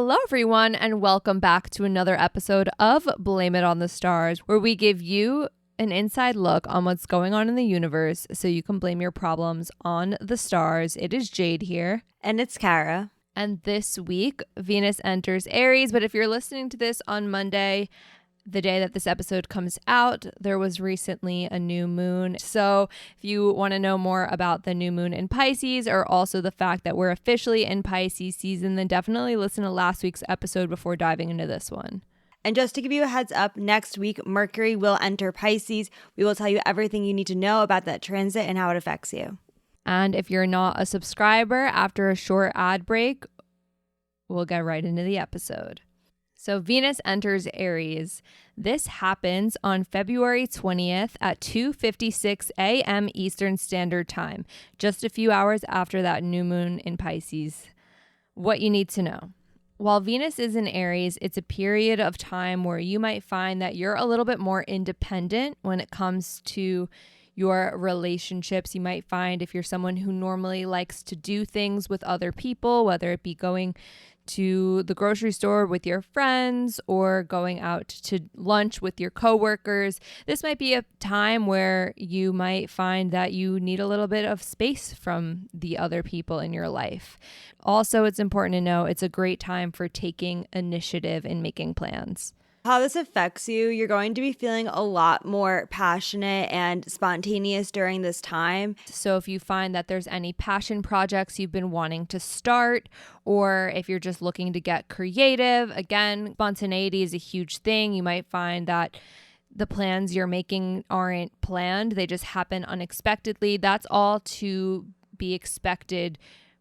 Hello, everyone, and welcome back to another episode of Blame It on the Stars, where we give you an inside look on what's going on in the universe so you can blame your problems on the stars. It is Jade here. And it's Kara. And this week, Venus enters Aries. But if you're listening to this on Monday, the day that this episode comes out, there was recently a new moon. So if you want to know more about the new moon in Pisces, or also the fact that we're officially in Pisces season, then definitely listen to last week's episode before diving into this one. And just to give you a heads up, next week, Mercury will enter Pisces. We will tell you everything you need to know about that transit and how it affects you. And if you're not a subscriber, after a short ad break, we'll get right into the episode. So Venus enters Aries. This happens on February 20th at 2:56 a.m. Eastern Standard Time, just a few hours after that new moon in Pisces. What you need to know. While Venus is in Aries, it's a period of time where you might find that you're a little bit more independent when it comes to your relationships. You might find if you're someone who normally likes to do things with other people, whether it be going to the grocery store with your friends or going out to lunch with your coworkers, this might be a time where you might find that you need a little bit of space from the other people in your life. Also, it's important to know it's a great time for taking initiative in making plans. How this affects you, you're going to be feeling a lot more passionate and spontaneous during this time. So if you find that there's any passion projects you've been wanting to start, or if you're just looking to get creative, again, spontaneity is a huge thing. You might find that the plans you're making aren't planned. They just happen unexpectedly. That's all to be expected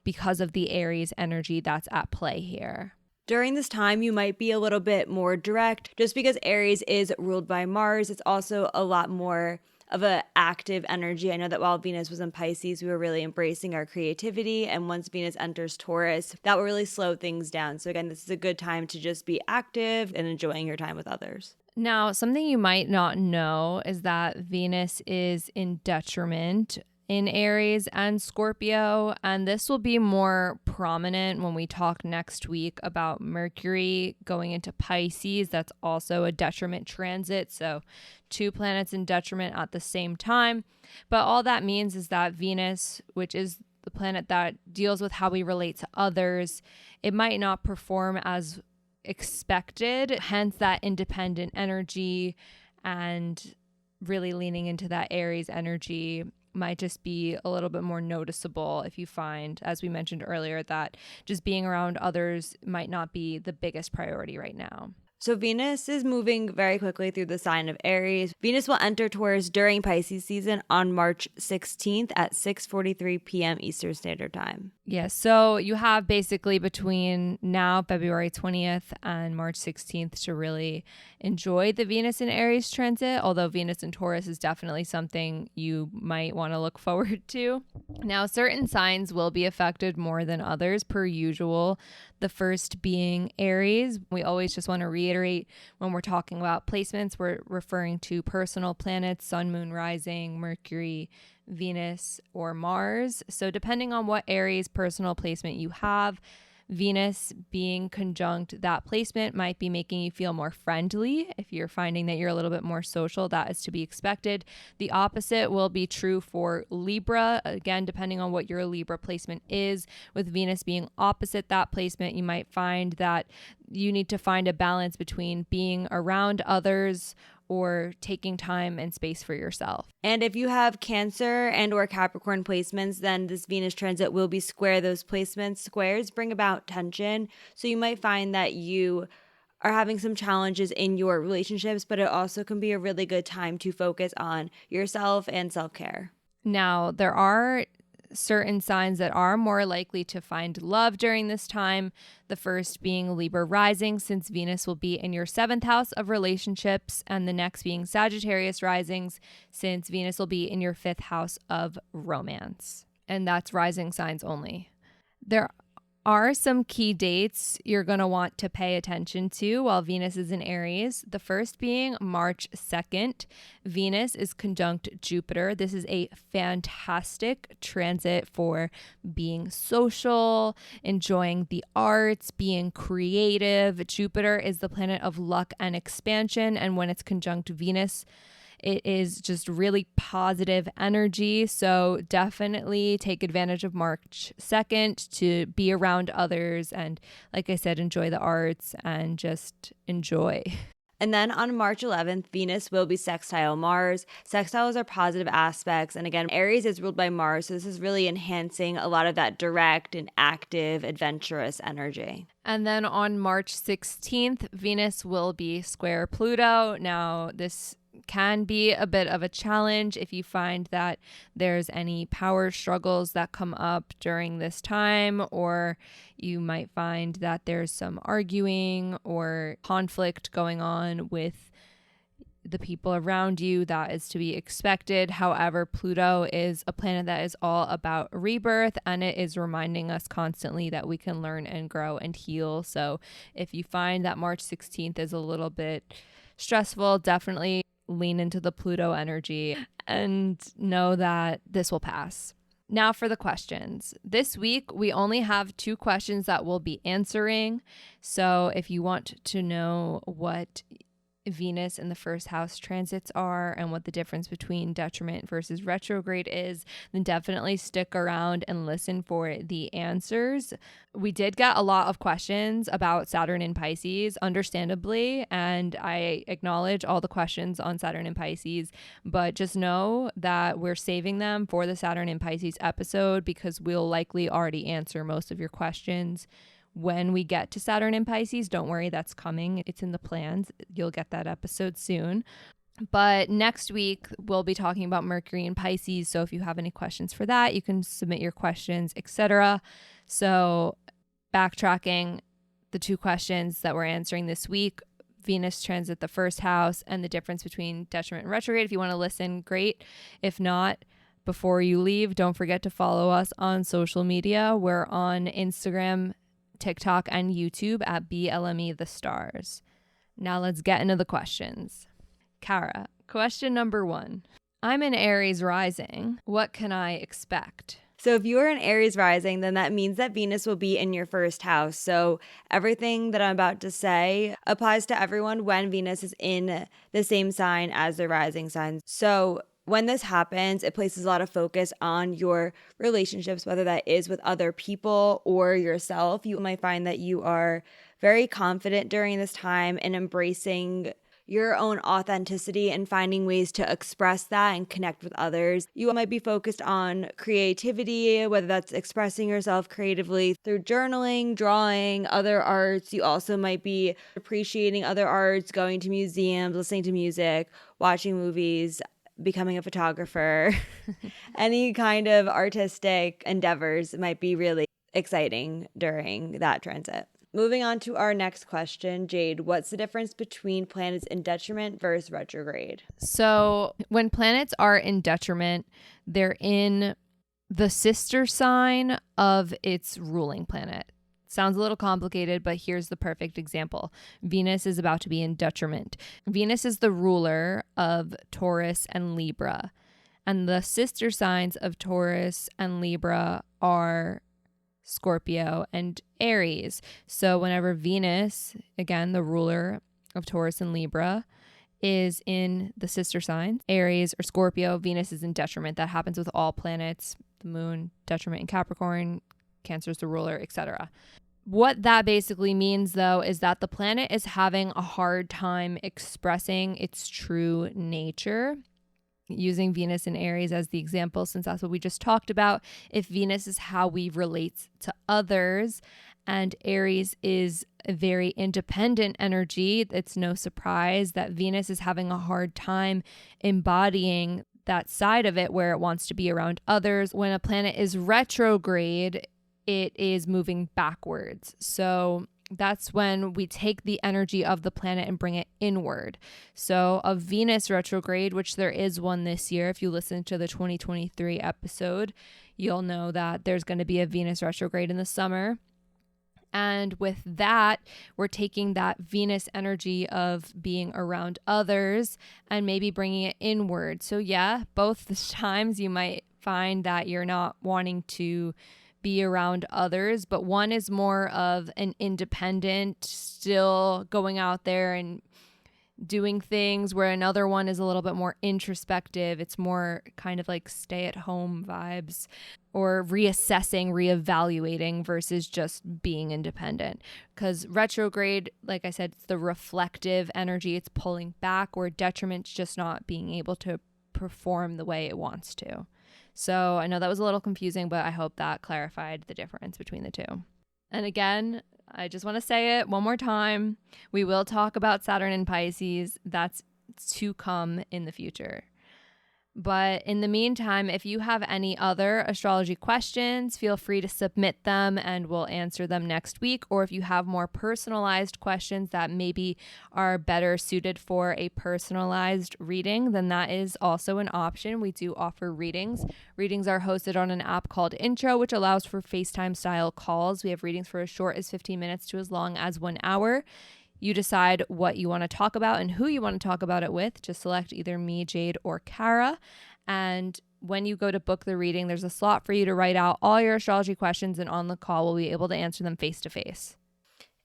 because of the Aries energy that's at play here. During this time, you might be a little bit more direct. Just because Aries is ruled by Mars, it's also a lot more of an active energy. I know that while Venus was in Pisces, we were really embracing our creativity. And once Venus enters Taurus, that will really slow things down. So again, this is a good time to just be active and enjoying your time with others. Now, something you might not know is that Venus is in detriment in Aries and Scorpio, and this will be more prominent when we talk next week about Mercury going into Pisces. That's also a detriment transit, so two planets in detriment at the same time. But all that means is that Venus, which is the planet that deals with how we relate to others, it might not perform as expected, hence that independent energy, and really leaning into that Aries energy might just be a little bit more noticeable if you find, as we mentioned earlier, that just being around others might not be the biggest priority right now. So Venus is moving very quickly through the sign of Aries. Venus will enter Taurus during Pisces season on March 16th at 6:43 p.m. Eastern Standard Time. Yes, so you have basically between now, February 20th, and March 16th to really enjoy the Venus in Aries transit, although Venus in Taurus is definitely something you might want to look forward to. Now, certain signs will be affected more than others, per usual. The first being Aries. We always just want to reiterate when we're talking about placements, we're referring to personal planets, sun, moon, rising, Mercury, Venus, or Mars. So depending on what Aries personal placement you have, Venus being conjunct that placement might be making you feel more friendly. If you're finding that you're a little bit more social, that is to be expected. The opposite will be true for Libra. Again, depending on what your Libra placement is, with Venus being opposite that placement, you might find that you need to find a balance between being around others or taking time and space for yourself. And if you have Cancer and or Capricorn placements, then this Venus transit will be square those placements. Squares bring about tension. So you might find that you are having some challenges in your relationships, but it also can be a really good time to focus on yourself and self-care. Now, there are certain signs that are more likely to find love during this time. The first being Libra rising, since Venus will be in your 7th house of relationships, and the next being Sagittarius risings, since Venus will be in your 5th house of romance. And that's rising signs only. There are some key dates you're going to want to pay attention to while Venus is in Aries. The first being March 2nd. Venus is conjunct Jupiter. This is a fantastic transit for being social, enjoying the arts, being creative. Jupiter is the planet of luck and expansion, and when it's conjunct Venus, it is just really positive energy. So definitely take advantage of March 2nd to be around others and, like I said, enjoy the arts and just enjoy. And then on March 11th, Venus will be sextile Mars. Sextiles are positive aspects. And again, Aries is ruled by Mars. So this is really enhancing a lot of that direct and active, adventurous energy. And then on March 16th, Venus will be square Pluto. Now, this can be a bit of a challenge if you find that there's any power struggles that come up during this time, or you might find that there's some arguing or conflict going on with the people around you. That is to be expected. However, Pluto is a planet that is all about rebirth, and it is reminding us constantly that we can learn and grow and heal. So if you find that March 16th is a little bit stressful, definitely lean into the Pluto energy and know that this will pass. Now for the questions. This week, we only have 2 questions that we'll be answering. So if you want to know what Venus in the first house transits are and what the difference between detriment versus retrograde is, then definitely stick around and listen for the answers. We did get a lot of questions about Saturn in Pisces, understandably, and I acknowledge all the questions on Saturn in Pisces, but just know that we're saving them for the Saturn in Pisces episode because we'll likely already answer most of your questions when we get to Saturn in Pisces. Don't worry, that's coming. It's in the plans. You'll get that episode soon. But next week, we'll be talking about Mercury in Pisces. So if you have any questions for that, you can submit your questions, etc. So backtracking, the 2 questions that we're answering this week, Venus transit the first house and the difference between detriment and retrograde. If you want to listen, great. If not, before you leave, don't forget to follow us on social media. We're on Instagram, TikTok, and YouTube at BLME The Stars. Now let's get into the questions. Kara, question number 1. I'm an Aries rising. What can I expect? So if you are an Aries rising, then that means that Venus will be in your first house. So everything that I'm about to say applies to everyone when Venus is in the same sign as the rising sign. So when this happens, it places a lot of focus on your relationships, whether that is with other people or yourself. You might find that you are very confident during this time in embracing your own authenticity and finding ways to express that and connect with others. You might be focused on creativity, whether that's expressing yourself creatively through journaling, drawing, other arts. You also might be appreciating other arts, going to museums, listening to music, watching movies, becoming a photographer. Any kind of artistic endeavors might be really exciting during that transit. Moving on to our next question, Jade, what's the difference between planets in detriment versus retrograde? So when planets are in detriment, they're in the sister sign of its ruling planet. Sounds a little complicated, but here's the perfect example. Venus is about to be in detriment. Venus is the ruler of Taurus and Libra, and the sister signs of Taurus and Libra are Scorpio and Aries. So whenever Venus, again, the ruler of Taurus and Libra, is in the sister signs, Aries or Scorpio, Venus is in detriment. That happens with all planets. The moon, detriment in Capricorn, Cancer is the ruler, etc. What that basically means, though, is that the planet is having a hard time expressing its true nature. Using Venus in Aries as the example, since that's what we just talked about, if Venus is how we relate to others and Aries is a very independent energy, it's no surprise that Venus is having a hard time embodying that side of it where it wants to be around others. When a planet is retrograde, it is moving backwards. So that's when we take the energy of the planet and bring it inward. So a Venus retrograde, which there is one this year, if you listen to the 2023 episode, you'll know that there's going to be a Venus retrograde in the summer. And with that, we're taking that Venus energy of being around others and maybe bringing it inward. So yeah, both the times you might find that you're not wanting to be around others, but one is more of an independent, still going out there and doing things, where another one is a little bit more introspective. It's more kind of like stay at home vibes, or reassessing, reevaluating versus just being independent. Because retrograde, like I said, it's the reflective energy. It's pulling back, where detriment's just not being able to perform the way it wants to. So I know that was a little confusing, but I hope that clarified the difference between the two. And again, I just want to say it one more time. We will talk about Saturn and Pisces. That's to come in the future. But in the meantime, if you have any other astrology questions, feel free to submit them and we'll answer them next week. Or if you have more personalized questions that maybe are better suited for a personalized reading, then that is also an option. We do offer readings. Readings are hosted on an app called Intro, which allows for FaceTime style calls. We have readings for as short as 15 minutes to as long as 1 hour. You decide what you want to talk about and who you want to talk about it with. Just select either me, Jade, or Kara. And when you go to book the reading, there's a slot for you to write out all your astrology questions, and on the call, we'll be able to answer them face to face.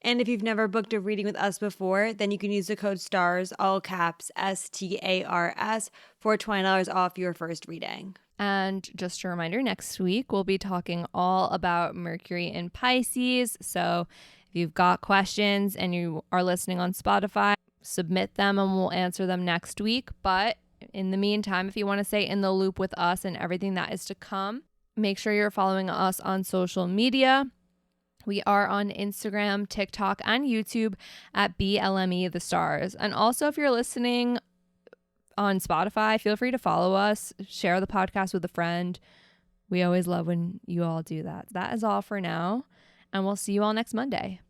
And if you've never booked a reading with us before, then you can use the code STARS, all caps, STARS, for $20 off your first reading. And just a reminder, next week, we'll be talking all about Mercury in Pisces. So if you've got questions and you are listening on Spotify, submit them and we'll answer them next week. But in the meantime, if you want to stay in the loop with us and everything that is to come, make sure you're following us on social media. We are on Instagram, TikTok, and YouTube at BLME The Stars. And also, if you're listening on Spotify, feel free to follow us, share the podcast with a friend. We always love when you all do that. That is all for now, and we'll see you all next Monday.